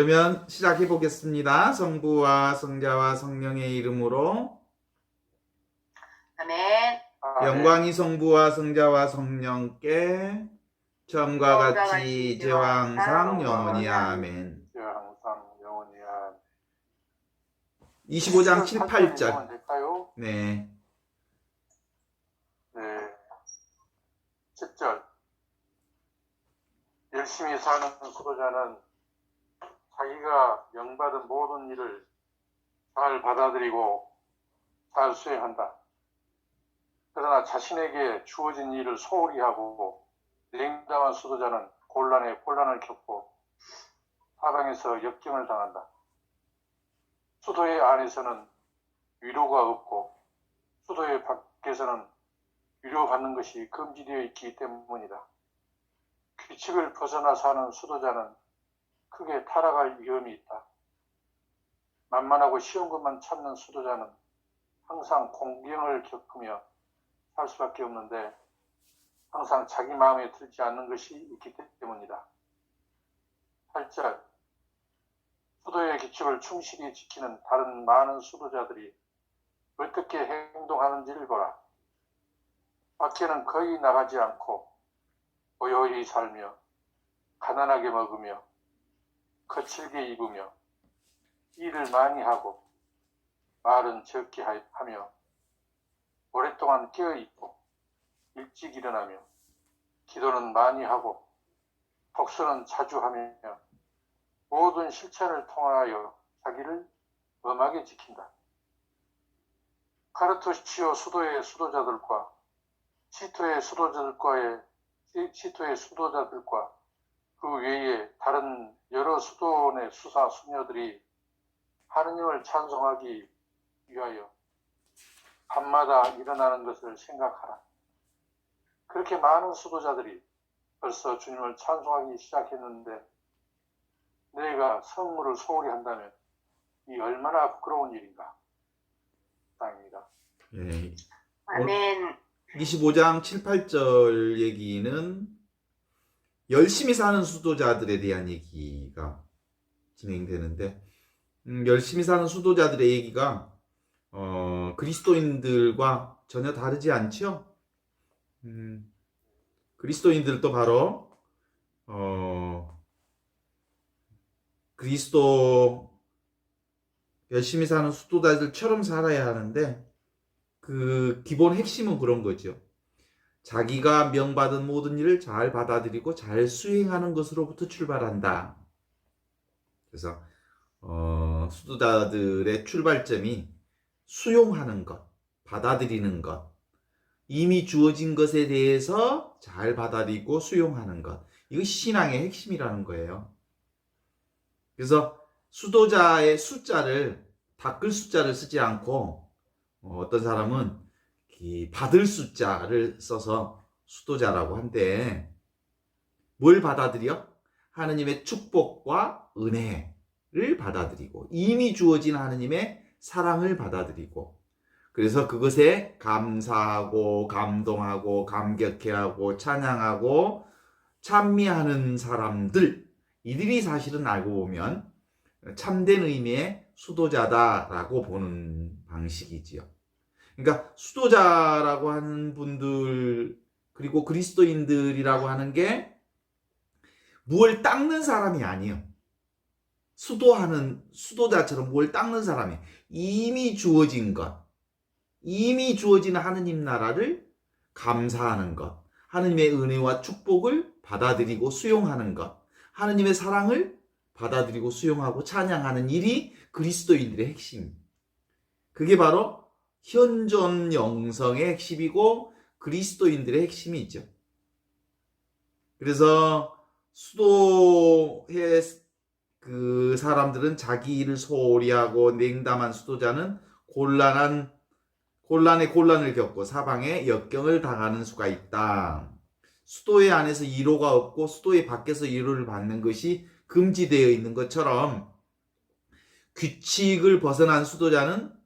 그러면 시작해 보겠습니다. 성부와 성자와 성령의 이름으로. 아멘. 영광이 성부와 성자와 성령께 처음과 같이 이제와 항상 영원히 아멘. 25장 7, 8절. 네. 네. 10절. 열심히 사는 수도자는 자기가 명받은 모든 일을 잘 받아들이고 잘 수행한다. 그러나 자신에게 주어진 일을 소홀히 하고 냉담한 수도자는 곤란을 겪고 사방에서 역경을 당한다. 수도의 안에서는 위로가 없고 수도의 밖에서는 위로받는 것이 금지되어 있기 때문이다. 규칙을 벗어나 사는 수도자는 크게 타락할 위험이 있다. 만만하고 쉬운 것만 찾는 수도자는 항상 공경을 겪으며 살 수밖에 없는데 항상 자기 마음에 들지 않는 것이 있기 때문이다. 8절. 수도의 규칙을 충실히 지키는 다른 많은 수도자들이 어떻게 행동하는지를 보라. 밖에는 거의 나가지 않고 고요히 살며 가난하게 먹으며 거칠게 입으며 일을 많이 하고 말은 적게 하며 오랫동안 깨어있고 일찍 일어나며 기도는 많이 하고 독서는 자주 하며 모든 실천을 통하여 자기를 엄하게 지킨다. 카르투시오 수도의 수도자들과 시토의 수도자들과 그 외에 다른 여러 수도원의 수사 수녀들이 하느님을 찬송하기 위하여 밤마다 일어나는 것을 생각하라. 그렇게 많은 수도자들이 벌써 주님을 찬송하기 시작했는데 내가 성물을 소홀히 한다면 이 얼마나 부끄러운 일인가. 땅입니다. 예. 아멘. 25장 7, 8절 얘기는 열심히 사는 수도자들에 대한 얘기가 진행되는데 열심히 사는 수도자들의 얘기가 그리스도인들과 전혀 다르지 않죠? 그리스도인들도 바로 그리스도 열심히 사는 수도자들처럼 살아야 하는데 그 기본 핵심은 그런 거죠. 자기가 명받은 모든 일을 잘 받아들이고 잘 수행하는 것으로부터 출발한다. 그래서 수도자들의 출발점이 수용하는 것, 받아들이는 것, 이미 주어진 것에 대해서 잘 받아들이고 수용하는 것. 이거 신앙의 핵심이라는 거예요. 그래서 수도자의 숫자를 닦을 숫자를 쓰지 않고 어떤 사람은 받을 숫자를 써서 수도자라고 한데 뭘 받아들여? 하느님의 축복과 은혜를 받아들이고 이미 주어진 하느님의 사랑을 받아들이고 그래서 그것에 감사하고 감동하고 감격해하고 찬양하고 찬미하는 사람들, 이들이 사실은 알고 보면 참된 의미의 수도자다라고 보는 방식이지요. 그러니까 수도자라고 하는 분들 그리고 그리스도인들이라고 하는 게 무엇을 닦는 사람이 아니에요. 수도자처럼 뭘 닦는 사람이 이미 주어진 것, 이미 주어진 하느님 나라를 감사하는 것, 하느님의 은혜와 축복을 받아들이고 수용하는 것, 하느님의 사랑을 받아들이고 수용하고 찬양하는 일이 그리스도인들의 핵심. 그게 바로 현존 영성의 핵심이고 그리스도인들의 핵심이죠. 그래서 수도의 그 사람들은 자기 일을 소홀히 하고 냉담한 수도자는 곤란을 겪고 사방에 역경을 당하는 수가 있다. 수도의 안에서 위로가 없고 수도의 밖에서 위로를 받는 것이 금지되어 있는 것처럼 규칙을 벗어난 수도자는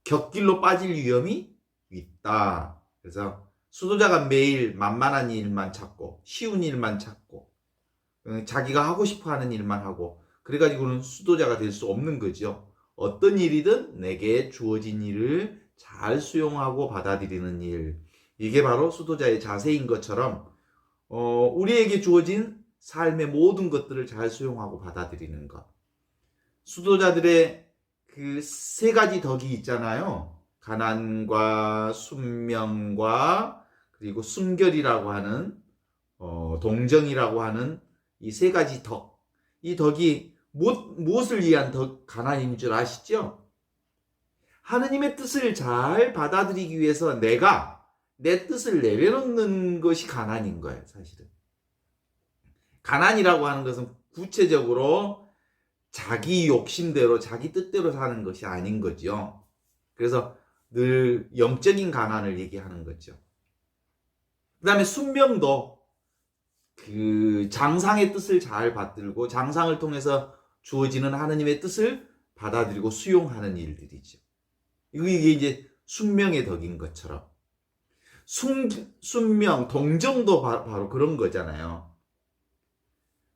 곁길로 빠질 위험이 있다. 그래서 수도자가 매일 만만한 일만 찾고 쉬운 일만 찾고 자기가 하고 싶어 하는 일만 하고 그래가지고는 수도자가 될 수 없는 거죠. 어떤 일이든 내게 주어진 일을 잘 수용하고 받아들이는 일. 이게 바로 수도자의 자세인 것처럼 우리에게 주어진 삶의 모든 것들을 잘 수용하고 받아들이는 것. 수도자들의 그 세 가지 덕이 있잖아요. 가난과 순명과 그리고 순결이라고 하는 동정이라고 하는 이 세 가지 덕. 이 덕이 무엇을 위한 가난인 줄 아시죠? 하느님의 뜻을 잘 받아들이기 위해서 내가 내 뜻을 내려놓는 것이 가난인 거예요, 사실은. 가난이라고 하는 것은 구체적으로 자기 욕심대로, 자기 뜻대로 사는 것이 아닌 거죠. 그래서 늘 영적인 가난을 얘기하는 거죠. 그 다음에 순명도 그 장상의 뜻을 잘 받들고 장상을 통해서 주어지는 하느님의 뜻을 받아들이고 수용하는 일들이죠. 이게 이제 순명의 덕인 것처럼. 순명, 동정도 바로 그런 거잖아요.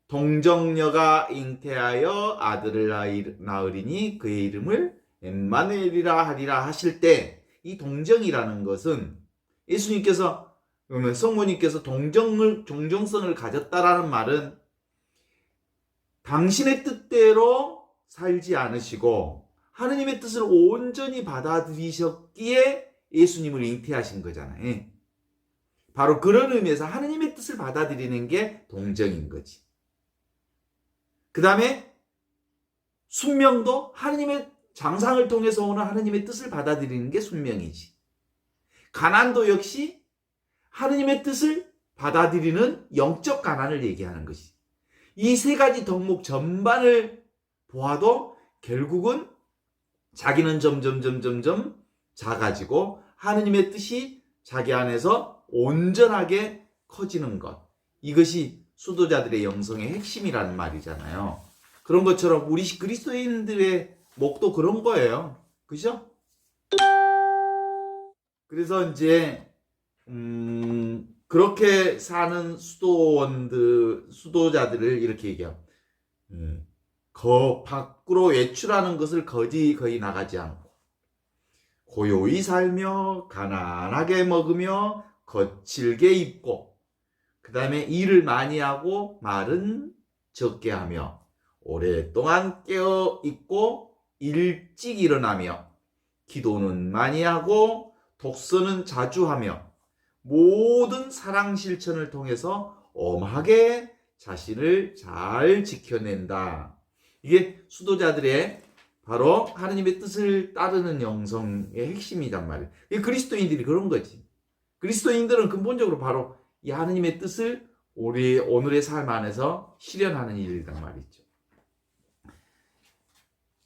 동정녀가 잉태하여 아들을 낳으리니 그의 이름을 엠마누엘이라 하리라 하실 때 이 동정이라는 것은 예수님께서 성모님께서 동정성을 가졌다라는 말은 당신의 뜻대로 살지 않으시고 하느님의 뜻을 온전히 받아들이셨기에 예수님을 잉태하신 거잖아요. 바로 그런 의미에서 하느님의 뜻을 받아들이는 게 동정인 거지. 그 다음에 순명도 하느님의 장상을 통해서 오는 하느님의 뜻을 받아들이는 게 순명이지. 가난도 역시 하느님의 뜻을 받아들이는 영적 가난을 얘기하는 것이. 이 세 가지 덕목 전반을 보아도 결국은 자기는 점점 작아지고 하느님의 뜻이 자기 안에서 온전하게 커지는 것. 이것이 수도자들의 영성의 핵심이라는 말이잖아요. 그런 것처럼 우리 그리스도인들의 목도 그런 거예요. 그죠? 그래서 이제 그렇게 사는 수도자들을 이렇게 얘기해요. 밖으로 외출하는 것을 거의 나가지 않고 고요히 살며 가난하게 먹으며 거칠게 입고 그 다음에 일을 많이 하고 말은 적게 하며 오랫동안 깨어 있고 일찍 일어나며 기도는 많이 하고 독서는 자주 하며 모든 사랑 실천을 통해서 엄하게 자신을 잘 지켜낸다. 이게 수도자들의 바로 하느님의 뜻을 따르는 영성의 핵심이란 말이에요. 그리스도인들이 그런 거지. 그리스도인들은 근본적으로 바로 이 하느님의 뜻을 우리 오늘의 삶 안에서 실현하는 일이란 말이죠.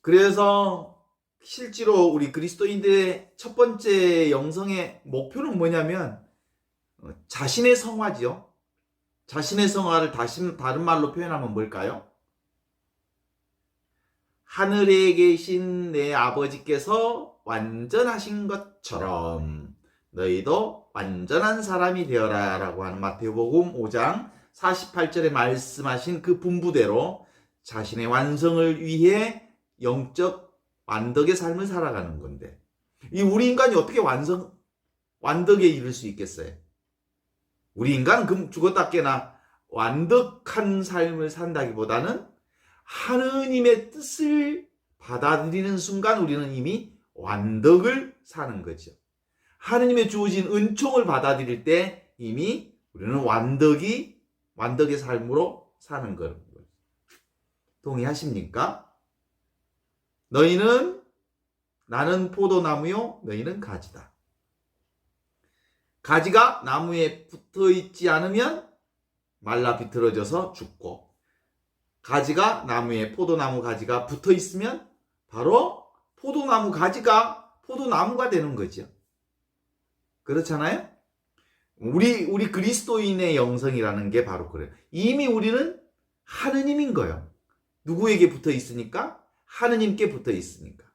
그래서 실제로 우리 그리스도인들의 첫 번째 영성의 목표는 뭐냐면 자신의 성화지요. 자신의 성화를 다른 말로 표현하면 뭘까요? 하늘에 계신 내 아버지께서 완전하신 것처럼 너희도 완전한 사람이 되어라 라고 하는 마태복음 5장 48절에 말씀하신 그 분부대로 자신의 완성을 위해 영적 완덕의 삶을 살아가는 건데 우리 인간이 어떻게 완덕에 이를 수 있겠어요? 우리 인간은 죽었다 깨나 완덕한 삶을 산다기보다는 하느님의 뜻을 받아들이는 순간 우리는 이미 완덕을 사는 거죠. 하느님의 주어진 은총을 받아들일 때 이미 우리는 완덕의 삶으로 사는 거예요. 동의하십니까? 나는 포도나무요, 너희는 가지다. 가지가 나무에 붙어 있지 않으면 말라 비틀어져서 죽고, 가지가 포도나무 가지가 붙어 있으면 바로 포도나무 가지가 포도나무가 되는 거죠. 그렇잖아요? 우리 그리스도인의 영성이라는 게 바로 그래요. 이미 우리는 하느님인 거예요. 누구에게 붙어 있으니까? 하느님께 붙어 있으니까.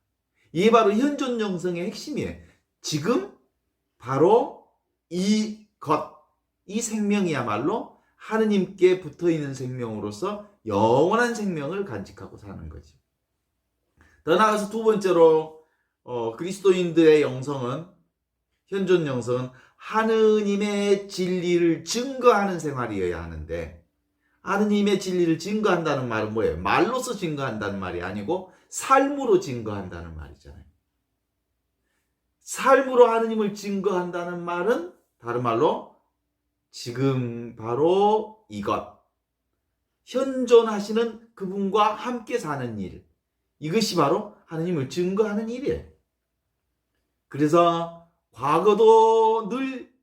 이게 바로 현존 영성의 핵심이에요. 지금 바로 이 생명이야말로 하느님께 붙어 있는 생명으로서 영원한 생명을 간직하고 사는 거죠. 더 나아가서 두 번째로 그리스도인들의 영성은, 현존 영성은 하느님의 진리를 증거하는 생활이어야 하는데, 하느님의 진리를 증거한다는 말은 뭐예요? 말로서 증거한다는 말이 아니고 삶으로 증거한다는 말이잖아요. 삶으로 하느님을 증거한다는 말은 다른 말로 지금 바로 이것, 현존하시는 그분과 함께 사는 일, 이것이 바로 하느님을 증거하는 일이에요. 그래서 과거도 늘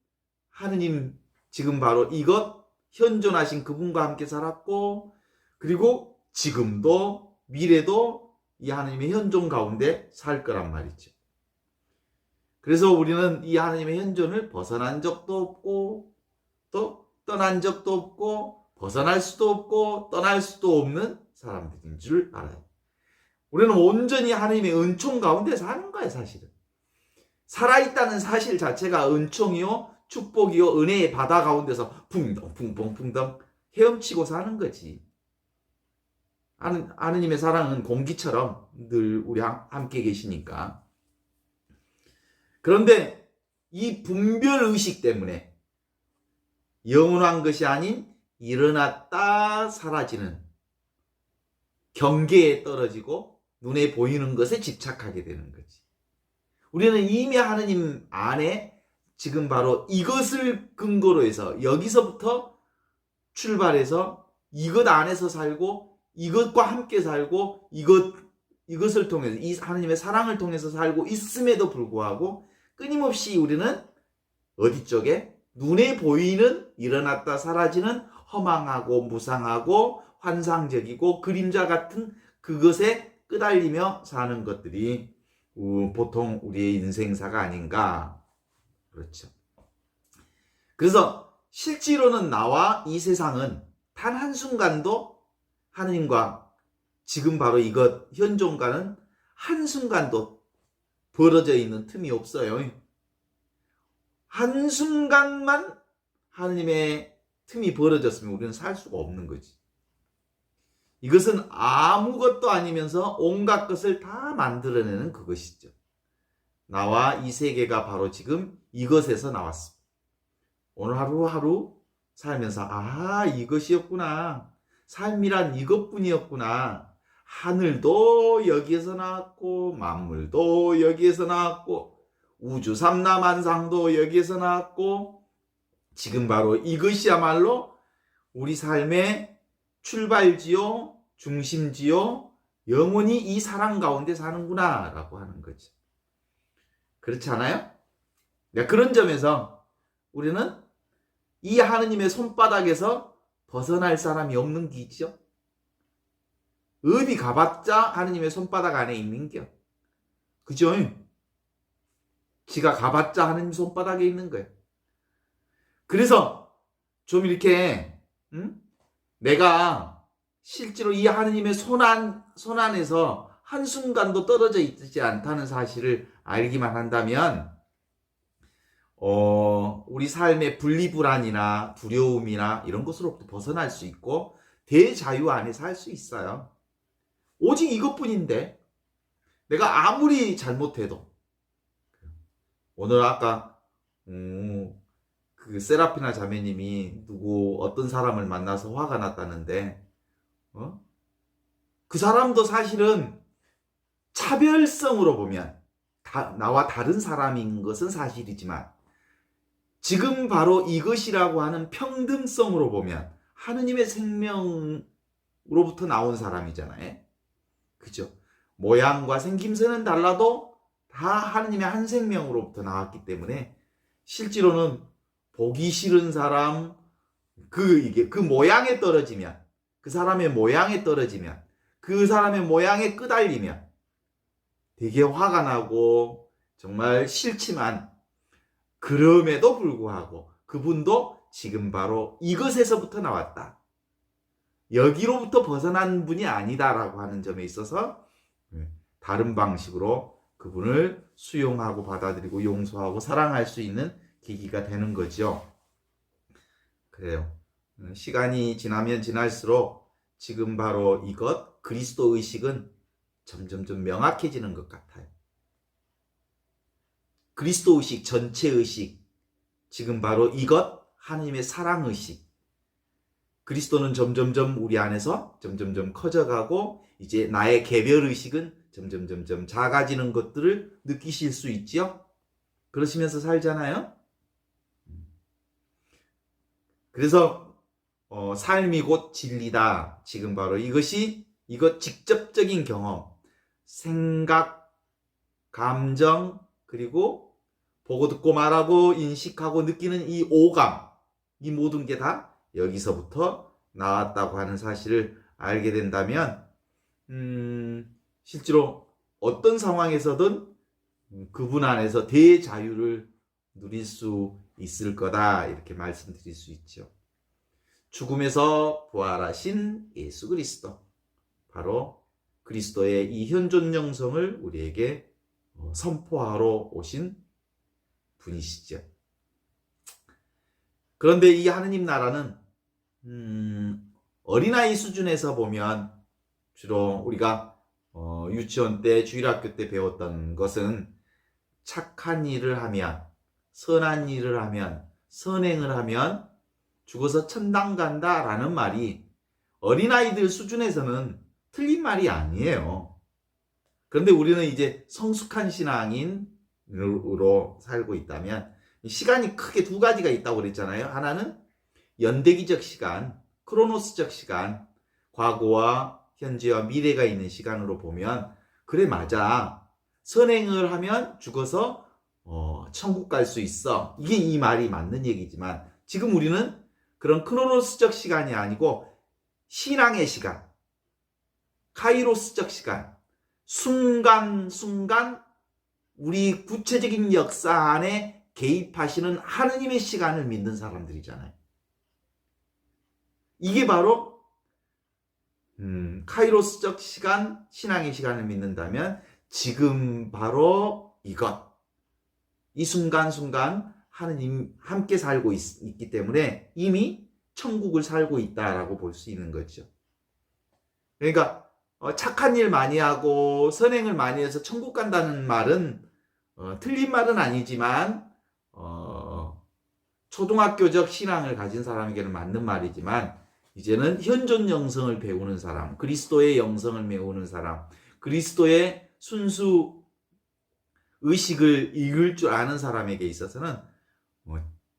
하느님, 지금 바로 이것, 현존하신 그분과 함께 살았고, 그리고 지금도 미래도 이 하느님의 현존 가운데 살 거란 말이죠. 그래서 우리는 이 하느님의 현존을 벗어난 적도 없고, 또 떠난 적도 없고, 벗어날 수도 없고, 떠날 수도 없는 사람들인 줄 알아요. 우리는 온전히 하느님의 은총 가운데 사는 거예요, 사실은. 살아있다는 사실 자체가 은총이요, 축복이요, 은혜의 바다 가운데서 붕덩 헤엄치고 사는 거지. 하느님의 사랑은 공기처럼 늘 우리 함께 계시니까. 그런데 이 분별의식 때문에 영원한 것이 아닌 일어났다 사라지는 경계에 떨어지고 눈에 보이는 것에 집착하게 되는 거지. 우리는 이미 하느님 안에 지금 바로 이것을 근거로 해서 여기서부터 출발해서 이것 안에서 살고 이것과 함께 살고 이것을 통해서 이 하느님의 사랑을 통해서 살고 있음에도 불구하고 끊임없이 우리는 어디 쪽에 눈에 보이는 일어났다 사라지는 허망하고 무상하고 환상적이고 그림자 같은 그것에 끄달리며 사는 것들이 보통 우리의 인생사가 아닌가. 그렇죠. 그래서 실제로는 나와 이 세상은 단 한순간도 하느님과 지금 바로 이것 현존과는 한순간도 벌어져 있는 틈이 없어요. 한순간만 하느님의 틈이 벌어졌으면 우리는 살 수가 없는 거지. 이것은 아무것도 아니면서 온갖 것을 다 만들어내는 그것이죠. 나와 이 세계가 바로 지금 이것에서 나왔습니다. 오늘 하루하루 살면서 이것이었구나. 삶이란 이것뿐이었구나. 하늘도 여기에서 나왔고 만물도 여기에서 나왔고 우주 삼라만상도 여기에서 나왔고 지금 바로 이것이야말로 우리 삶의 출발지요, 중심지요, 영원히 이 사랑 가운데 사는구나 라고 하는 거죠. 그렇지 않아요? 그런 점에서 우리는 이 하느님의 손바닥에서 벗어날 사람이 없는 기죠. 어디 가봤자 하느님의 손바닥 안에 있는겨. 그죠? 지가 가봤자 하느님 손바닥에 있는 거예요. 그래서 좀 이렇게 내가 실제로 이 하느님의 손안에서 한순간도 떨어져 있지 않다는 사실을 알기만 한다면 우리 삶의 분리불안이나 두려움이나 이런 것으로부터 벗어날 수 있고 대자유 안에 살 수 있어요. 오직 이것뿐인데 내가 아무리 잘못해도 오늘 아까 그 세라피나 자매님이 어떤 사람을 만나서 화가 났다는데 그 사람도 사실은 차별성으로 보면 나와 다른 사람인 것은 사실이지만 지금 바로 이것이라고 하는 평등성으로 보면 하느님의 생명으로부터 나온 사람이잖아요. 그죠? 모양과 생김새는 달라도 다 하느님의 한 생명으로부터 나왔기 때문에 실제로는 보기 싫은 사람, 그 모양에 떨어지면, 그 사람의 모양에 떨어지면, 그 사람의 모양에 끄달리면 되게 화가 나고 정말 싫지만 그럼에도 불구하고 그분도 지금 바로 이것에서부터 나왔다. 여기로부터 벗어난 분이 아니다라고 하는 점에 있어서 다른 방식으로 그분을 수용하고 받아들이고 용서하고 사랑할 수 있는 계기가 되는 거죠. 그래요. 시간이 지나면 지날수록 지금 바로 이것 그리스도 의식은 점점점 명확해지는 것 같아요. 그리스도 의식, 전체 의식, 지금 바로 이것 하나님의 사랑 의식. 그리스도는 점점점 우리 안에서 점점점 커져가고 이제 나의 개별 의식은 점점점점 작아지는 것들을 느끼실 수 있지요. 그러시면서 살잖아요. 그래서 삶이 곧 진리다. 지금 바로 이것 직접적인 경험, 생각, 감정, 그리고 보고 듣고 말하고 인식하고 느끼는 이 오감, 이 모든 게 다 여기서부터 나왔다고 하는 사실을 알게 된다면 실제로 어떤 상황에서든 그분 안에서 대자유를 누릴 수 있을 거다 이렇게 말씀드릴 수 있죠. 죽음에서 부활하신 예수 그리스도, 바로 그리스도의 이 현존 영성을 우리에게 선포하러 오신 분이시죠. 그런데 이 하느님 나라는 어린아이 수준에서 보면 주로 우리가 유치원 때 주일학교 때 배웠던 것은 착한 일을 하면, 선한 일을 하면, 선행을 하면 죽어서 천당 간다라는 말이 어린아이들 수준에서는 틀린 말이 아니에요. 그런데 우리는 이제 성숙한 신앙인으로 살고 있다면 시간이 크게 두 가지가 있다고 그랬잖아요. 하나는 연대기적 시간, 크로노스적 시간, 과거와 현재와 미래가 있는 시간으로 보면 그래 맞아. 선행을 하면 죽어서 천국 갈 수 있어. 이게 이 말이 맞는 얘기지만 지금 우리는 그런 크로노스적 시간이 아니고 신앙의 시간, 카이로스적 시간, 순간순간 우리 구체적인 역사 안에 개입하시는 하느님의 시간을 믿는 사람들이잖아요. 이게 바로 카이로스적 시간, 신앙의 시간을 믿는다면 지금 바로 이것, 이 순간순간 하느님 함께 살고 있기 때문에 이미 천국을 살고 있다라고 볼 수 있는 거죠. 그러니까 착한 일 많이 하고 선행을 많이 해서 천국 간다는 말은 틀린 말은 아니지만 초등학교적 신앙을 가진 사람에게는 맞는 말이지만 이제는 현존 영성을 배우는 사람, 그리스도의 영성을 배우는 사람, 그리스도의 순수 의식을 읽을 줄 아는 사람에게 있어서는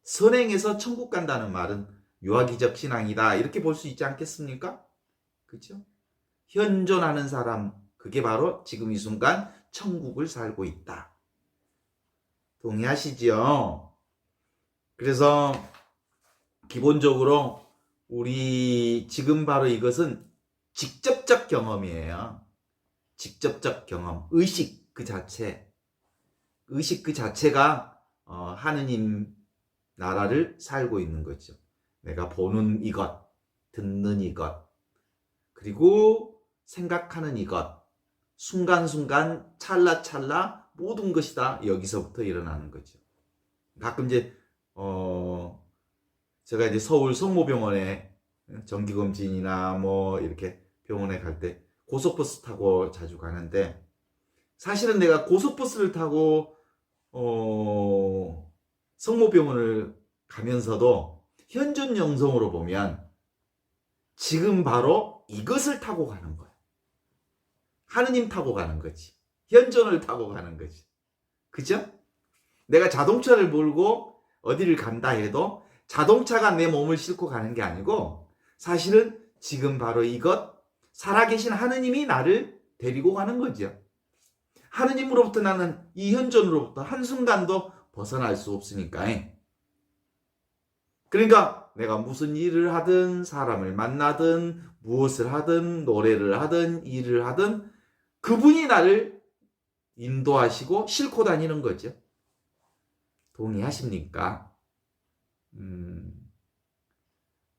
선행해서 천국 간다는 말은 유아기적 신앙이다 이렇게 볼 수 있지 않겠습니까? 그렇죠? 현존하는 사람, 그게 바로 지금 이 순간 천국을 살고 있다. 동의하시지요? 그래서 기본적으로 우리 지금 바로 이것은 직접적 경험이에요. 직접적 경험, 의식 그 자체가 하느님 나라를 살고 있는 거죠. 내가 보는 이것, 듣는 이것, 그리고 생각하는 이것, 순간순간 찰나찰나 모든 것이 다 여기서부터 일어나는 거죠. 가끔 이제 제가 이제 서울 성모병원에 정기검진이나 뭐 이렇게 병원에 갈 때 고속버스 타고 자주 가는데 사실은 내가 고속버스를 타고 성모병원을 가면서도 현존 영성으로 보면 지금 바로 이것을 타고 가는 거야. 하느님 타고 가는 거지. 현존을 타고 가는 거지. 그죠? 내가 자동차를 몰고 어디를 간다 해도 자동차가 내 몸을 싣고 가는 게 아니고 사실은 지금 바로 이것 살아계신 하느님이 나를 데리고 가는 거죠. 하느님으로부터 나는 이 현존으로부터 한순간도 벗어날 수 없으니까. 그러니까 내가 무슨 일을 하든 사람을 만나든 무엇을 하든 노래를 하든 일을 하든 그분이 나를 인도하시고 싣고 다니는 거죠. 동의하십니까?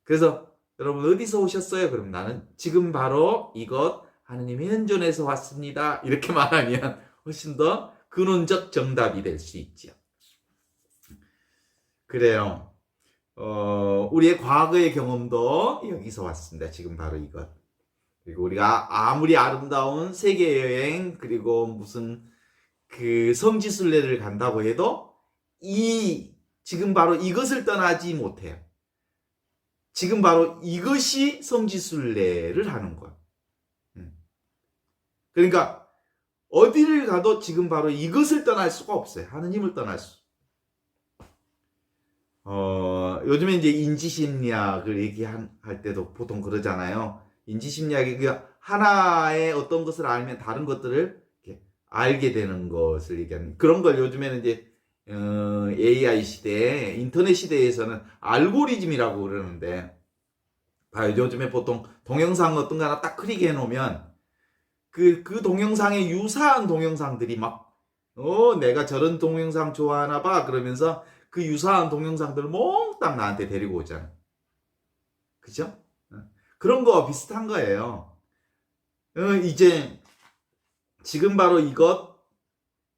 그래서 여러분 어디서 오셨어요? 그럼 나는 지금 바로 이것 하느님의 현존에서 왔습니다. 이렇게 말하면 훨씬 더 근원적 정답이 될 수 있죠. 그래요. 우리의 과거의 경험도 여기서 왔습니다. 지금 바로 이것. 그리고 우리가 아무리 아름다운 세계 여행 그리고 무슨 그 성지순례를 간다고 해도 지금 바로 이것을 떠나지 못해요. 지금 바로 이것이 성지순례를 하는 거예요. 그러니까 어디를 가도 지금 바로 이것을 떠날 수가 없어요. 하느님을 떠날 수. 요즘에 이제 인지심리학을 얘기할 때도 보통 그러잖아요. 인지심리학이 그 하나의 어떤 것을 알면 다른 것들을 이렇게 알게 되는 것을 얘기하는 그런 걸 요즘에는 이제 AI 시대에 인터넷 시대에서는 알고리즘이라고 그러는데 봐요. 요즘에 보통 동영상 어떤 거 하나 딱 클릭해 놓으면 그 동영상에 유사한 동영상들이 막 내가 저런 동영상 좋아하나 봐 그러면서 그 유사한 동영상들을 몽땅 나한테 데리고 오잖아. 그죠? 그런 거 비슷한 거예요. 이제 지금 바로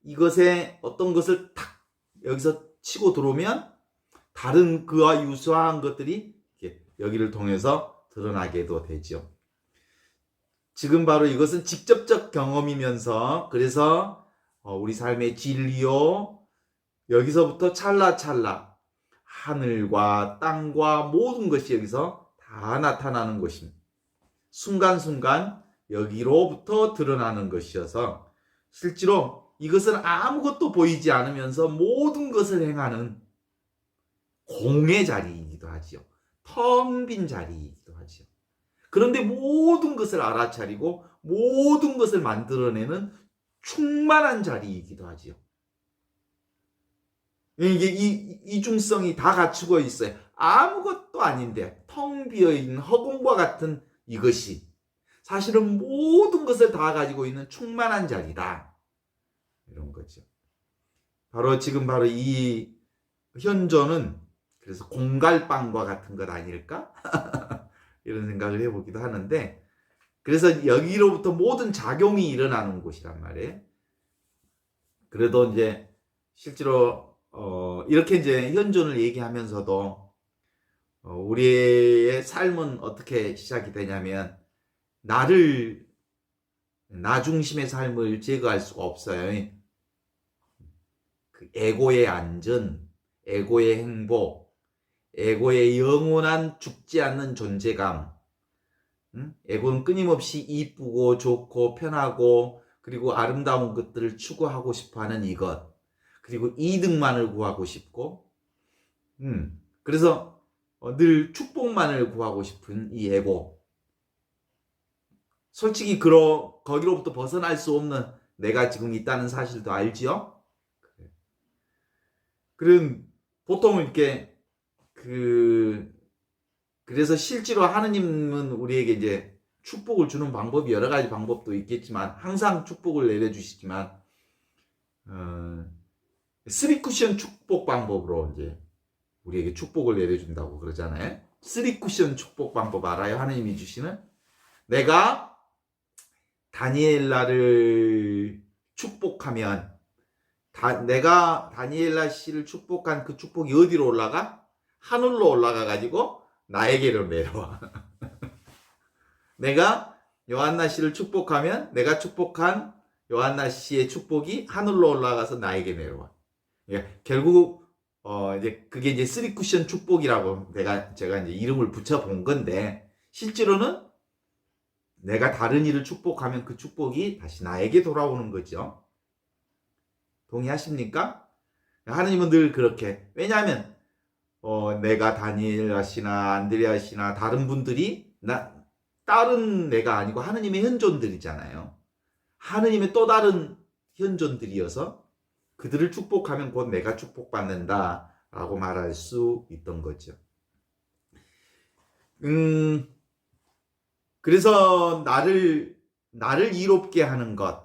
이것에 어떤 것을 탁 여기서 치고 들어오면 다른 그와 유사한 것들이 여기를 통해서 드러나게도 되죠. 지금 바로 이것은 직접적 경험이면서 그래서 우리 삶의 진리요 여기서부터 찰나찰나 하늘과 땅과 모든 것이 여기서 다 나타나는 것입니다. 순간순간 여기로부터 드러나는 것이어서 실제로 이것은 아무것도 보이지 않으면서 모든 것을 행하는 공의 자리이기도 하지요. 텅 빈 자리이기도 하지요. 그런데 모든 것을 알아차리고 모든 것을 만들어내는 충만한 자리이기도 하지요. 이게 이중성이 다 갖추고 있어요. 아무것도 아닌데 텅 비어있는 허공과 같은 이것이 사실은 모든 것을 다 가지고 있는 충만한 자리다. 이런 거죠. 바로 지금 바로 이 현존은 그래서 공갈빵과 같은 것 아닐까? 이런 생각을 해보기도 하는데 그래서 여기로부터 모든 작용이 일어나는 곳이란 말이에요. 그래도 이제 실제로 이렇게 이제 현존을 얘기하면서도 우리의 삶은 어떻게 시작이 되냐면 나 중심의 삶을 제거할 수가 없어요. 그 에고의 안전, 에고의 행복, 에고의 영원한 죽지 않는 존재감. 에고는 끊임없이 이쁘고 좋고 편하고 그리고 아름다운 것들을 추구하고 싶어하는 이것. 그리고 이득만을 구하고 싶고 그래서 늘 축복만을 구하고 싶은 이 에고. 솔직히 거기로부터 벗어날 수 없는 내가 지금 있다는 사실도 알지요? 그런 보통 이렇게 그래서 실제로 하느님은 우리에게 이제 축복을 주는 방법이 여러 가지 방법도 있겠지만 항상 축복을 내려주시지만 쓰리 쿠션 축복 방법으로 이제 우리에게 축복을 내려준다고 그러잖아요. 쓰리 쿠션 축복 방법 알아요? 하느님이 주시는 내가 다니엘라를 축복하면 내가 다니엘라 씨를 축복한 그 축복이 어디로 올라가? 하늘로 올라가 가지고 나에게로 내려와. 내가 요한나 씨를 축복하면 내가 축복한 요한나 씨의 축복이 하늘로 올라가서 나에게 내려와. 결국 이제 그게 이제 쓰리 쿠션 축복이라고 제가 이제 이름을 붙여본 건데 실제로는 내가 다른 이를 축복하면 그 축복이 다시 나에게 돌아오는 거죠. 동의하십니까? 하느님은 늘 그렇게. 왜냐하면 내가 다니엘라 씨나 안드레아 씨나 다른 분들이 다른 내가 아니고 하느님의 현존들이잖아요. 하느님의 또 다른 현존들이어서 그들을 축복하면 곧 내가 축복받는다 라고 말할 수 있던 거죠. 그래서 나를 이롭게 하는 것은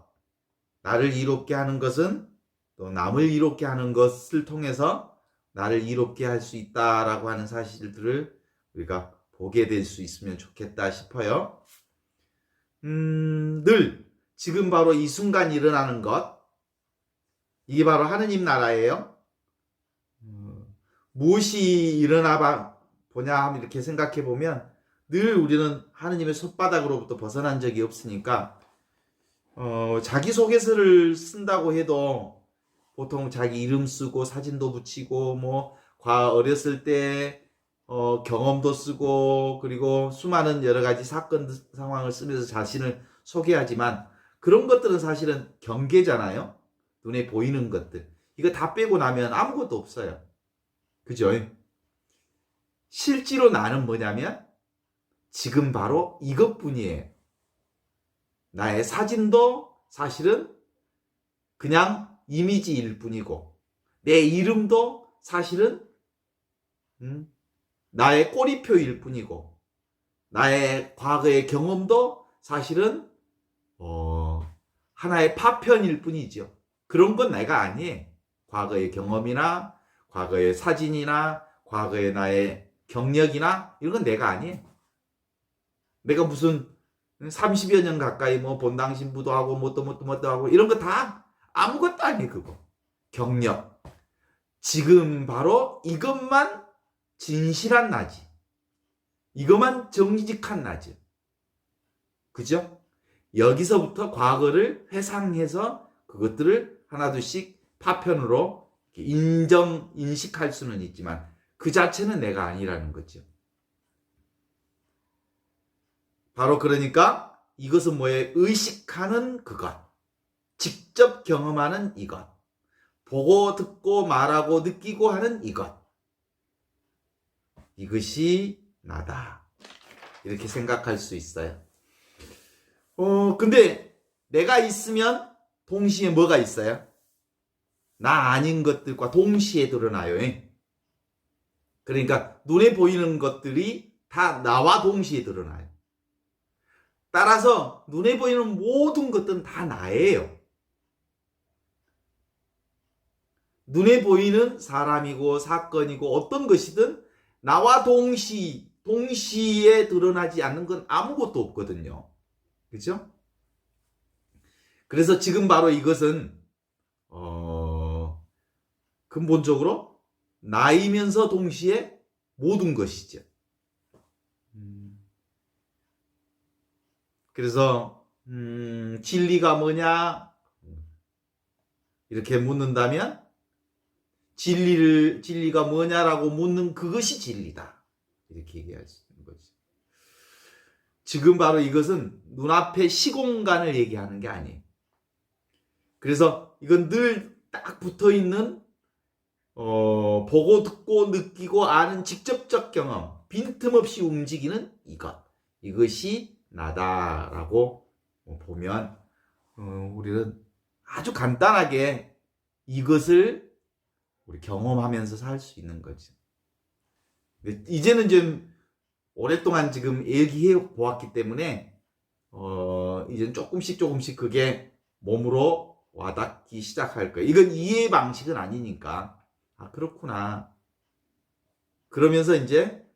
또 남을 이롭게 하는 것을 통해서 나를 이롭게 할 수 있다라고 하는 사실들을 우리가 보게 될 수 있으면 좋겠다 싶어요. 늘 지금 바로 이 순간 일어나는 것 이게 바로 하느님 나라예요. 무엇이 일어나 보냐 하면 이렇게 생각해 보면 늘 우리는 하느님의 손바닥으로부터 벗어난 적이 없으니까 자기소개서를 쓴다고 해도 보통 자기 이름 쓰고 사진도 붙이고 뭐 어렸을 때 경험도 쓰고 그리고 수많은 여러 가지 사건 상황을 쓰면서 자신을 소개하지만 그런 것들은 사실은 경계잖아요. 눈에 보이는 것들. 이거 다 빼고 나면 아무것도 없어요. 그죠? 실제로 나는 뭐냐면 지금 바로 이것뿐이에요. 나의 사진도 사실은 그냥 이미지일 뿐이고 내 이름도 사실은 나의 꼬리표일 뿐이고 나의 과거의 경험도 사실은 하나의 파편일 뿐이죠. 그런 건 내가 아니에요. 과거의 경험이나 과거의 사진이나 과거의 나의 경력이나 이런 건 내가 아니에요. 내가 무슨 30여 년 가까이 뭐 본당 신부도 하고 뭣도 하고 이런 거 다 아무것도 아니에요. 그거 경력 지금 바로 이것만 진실한 나지. 이것만 정직한 나지. 그죠? 여기서부터 과거를 회상해서 그것들을 하나둘씩 파편으로 인식할 수는 있지만 그 자체는 내가 아니라는 거죠. 바로 그러니까 이것은 뭐예요? 의식하는 그것, 직접 경험하는 이것, 보고 듣고 말하고 느끼고 하는 이것, 이것이 나다. 이렇게 생각할 수 있어요. 근데 내가 있으면 동시에 뭐가 있어요? 나 아닌 것들과 동시에 드러나요. 그러니까 눈에 보이는 것들이 다 나와 동시에 드러나요. 따라서 눈에 보이는 모든 것들은 다 나예요. 눈에 보이는 사람이고 사건이고 어떤 것이든 나와 동시에 드러나지 않는 건 아무것도 없거든요. 그렇죠? 그래서 지금 바로 이것은 근본적으로 나이면서 동시에 모든 것이죠. 그래서 진리가 뭐냐 이렇게 묻는다면 진리가 뭐냐라고 묻는 그것이 진리다. 이렇게 얘기할 수 있는 거지. 지금 바로 이것은 눈앞의 시공간을 얘기하는 게 아니에요. 그래서 이건 늘 딱 붙어있는 보고 듣고 느끼고 아는 직접적 경험, 빈틈없이 움직이는 이것이 나다라고 보면 우리는 아주 간단하게 이것을 우리 경험하면서 살 수 있는 거지. 이제는 좀 오랫동안 지금 얘기해 보았기 때문에 이제는 조금씩 그게 몸으로 와닿기 시작할 거예요. 이건 이해 방식은 아니니까 그렇구나. 그러면서 이제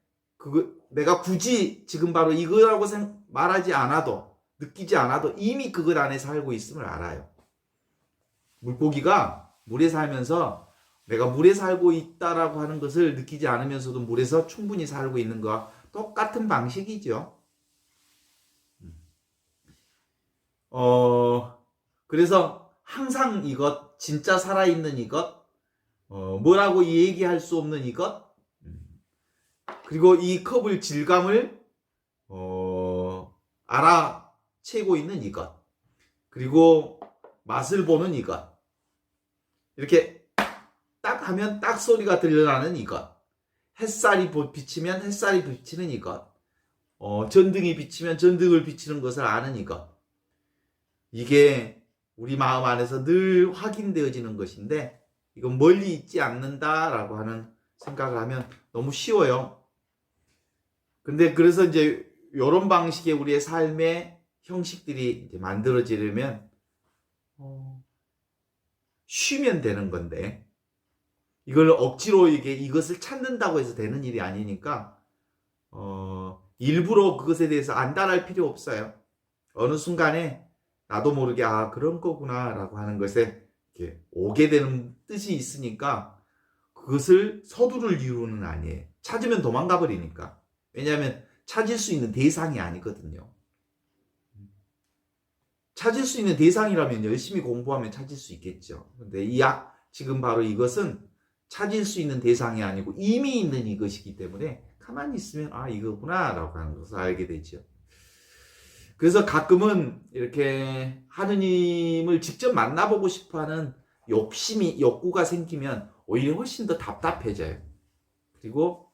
내가 굳이 지금 바로 이거라고 말하지 않아도 느끼지 않아도 이미 그것 안에 살고 있음을 알아요. 물고기가 물에 살면서 내가 물에 살고 있다라고 하는 것을 느끼지 않으면서도 물에서 충분히 살고 있는 것과 똑같은 방식이죠. 그래서 항상 이것, 진짜 살아있는 이것, 뭐라고 얘기할 수 없는 이것, 그리고 이 컵을 질감을 알아채고 있는 이것, 그리고 맛을 보는 이것, 이렇게 딱 하면 딱 소리가 들려나는 이것, 햇살이 비치면 햇살이 비치는 이것, 전등이 비치면 전등을 비치는 것을 아는 이것, 이게 우리 마음 안에서 늘 확인되어지는 것인데 이건 멀리 있지 않는다라고 하는 생각을 하면 너무 쉬워요. 근데 그래서 이제 이런 방식의 우리의 삶의 형식들이 이제 만들어지려면 쉬면 되는 건데 이걸 억지로 이것을 찾는다고 해서 되는 일이 아니니까 일부러 그것에 대해서 안달할 필요 없어요. 어느 순간에 나도 모르게 그런 거구나 라고 하는 것에 이렇게 오게 되는 뜻이 있으니까 그것을 서두를 이유는 아니에요. 찾으면 도망가 버리니까. 왜냐하면 찾을 수 있는 대상이 아니거든요. 찾을 수 있는 대상이라면 열심히 공부하면 찾을 수 있겠죠. 근데 지금 바로 이것은 찾을 수 있는 대상이 아니고 이미 있는 이것이기 때문에 가만히 있으면 이거구나 라고 하는 것을 알게 되죠. 그래서 가끔은 이렇게 하느님을 직접 만나보고 싶어하는 욕구가 생기면 오히려 훨씬 더 답답해져요. 그리고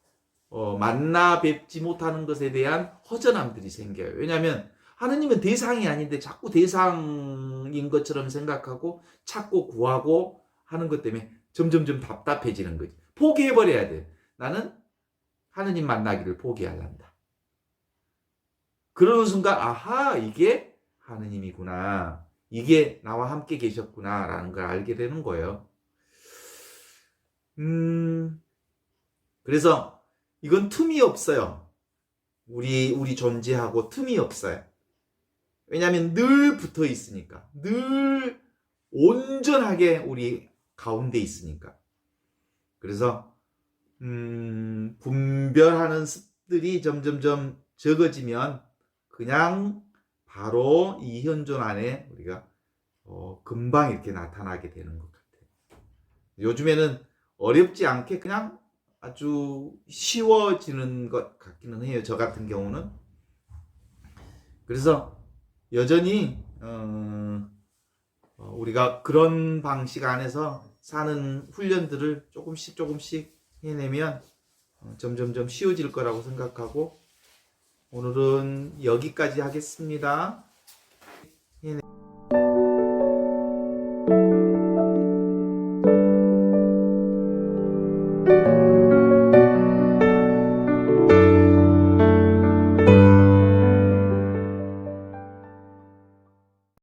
만나 뵙지 못하는 것에 대한 허전함들이 생겨요. 왜냐하면 하느님은 대상이 아닌데 자꾸 대상인 것처럼 생각하고 찾고 구하고 하는 것 때문에 점점점 답답해지는 거지. 포기해버려야 돼. 나는 하느님 만나기를 포기할란다. 그러는 순간 이게 하느님이구나. 이게 나와 함께 계셨구나 라는 걸 알게 되는 거예요. 그래서 이건 틈이 없어요. 우리 존재하고 틈이 없어요. 왜냐하면 늘 붙어 있으니까. 늘 온전하게 우리 가운데 있으니까. 그래서 분별하는 습들이 점점점 적어지면 그냥 바로 이 현존 안에 우리가 금방 이렇게 나타나게 되는 것 같아요. 요즘에는 어렵지 않게 그냥 아주 쉬워지는 것 같기는 해요. 저 같은 경우는. 그래서 여전히 우리가 그런 방식 안에서 사는 훈련들을 조금씩 해내면 점점점 쉬워질 거라고 생각하고 오늘은 여기까지 하겠습니다.